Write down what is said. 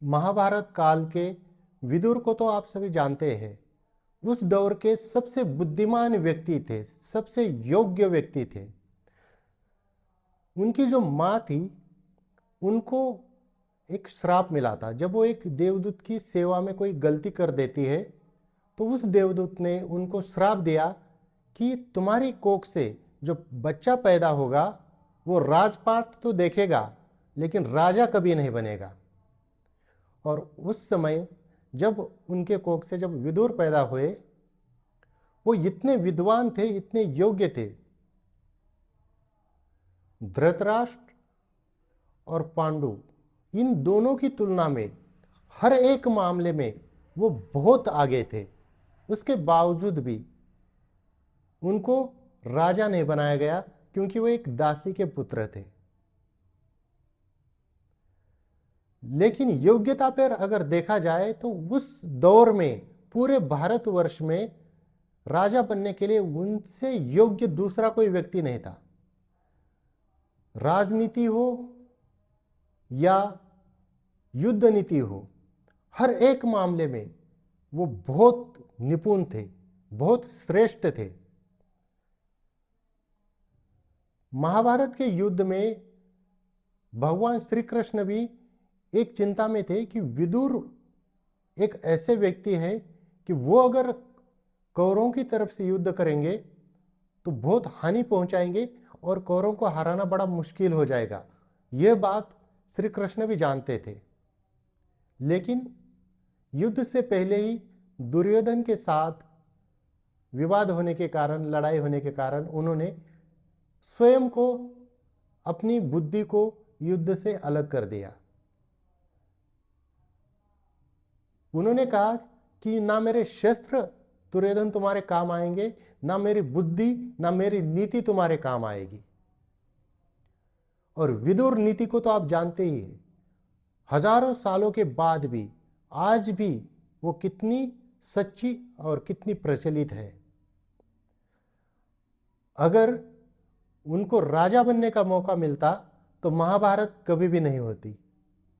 महाभारत काल के विदुर को तो आप सभी जानते हैं। उस दौर के सबसे बुद्धिमान व्यक्ति थे, सबसे योग्य व्यक्ति थे। उनकी जो माँ थी, उनको एक श्राप मिला था। जब वो एक देवदूत की सेवा में कोई गलती कर देती है तो उस देवदूत ने उनको श्राप दिया कि तुम्हारी कोख से जो बच्चा पैदा होगा वो राजपाट तो देखेगा लेकिन राजा कभी नहीं बनेगा। और उस समय जब उनके कोख से जब विदुर पैदा हुए, वो इतने विद्वान थे, इतने योग्य थे। धृतराष्ट्र और पांडु इन दोनों की तुलना में हर एक मामले में वो बहुत आगे थे। उसके बावजूद भी उनको राजा नहीं बनाया गया क्योंकि वो एक दासी के पुत्र थे। लेकिन योग्यता पर अगर देखा जाए तो उस दौर में पूरे भारतवर्ष में राजा बनने के लिए उनसे योग्य दूसरा कोई व्यक्ति नहीं था। राजनीति हो या युद्ध नीति हो, हर एक मामले में वो बहुत निपुण थे, बहुत श्रेष्ठ थे। महाभारत के युद्ध में भगवान श्री कृष्ण भी एक चिंता में थे कि विदुर एक ऐसे व्यक्ति है कि वो अगर कौरवों की तरफ से युद्ध करेंगे तो बहुत हानि पहुंचाएंगे और कौरवों को हराना बड़ा मुश्किल हो जाएगा। यह बात श्री कृष्ण भी जानते थे। लेकिन युद्ध से पहले ही दुर्योधन के साथ विवाद होने के कारण, लड़ाई होने के कारण उन्होंने स्वयं को, अपनी बुद्धि को युद्ध से अलग कर दिया। उन्होंने कहा कि ना मेरे शस्त्र दुर्योधन तुम्हारे काम आएंगे, ना मेरी बुद्धि, ना मेरी नीति तुम्हारे काम आएगी। और विदुर नीति को तो आप जानते ही हैं। हजारों सालों के बाद भी आज भी वो कितनी सच्ची और कितनी प्रचलित है। अगर उनको राजा बनने का मौका मिलता तो महाभारत कभी भी नहीं होती।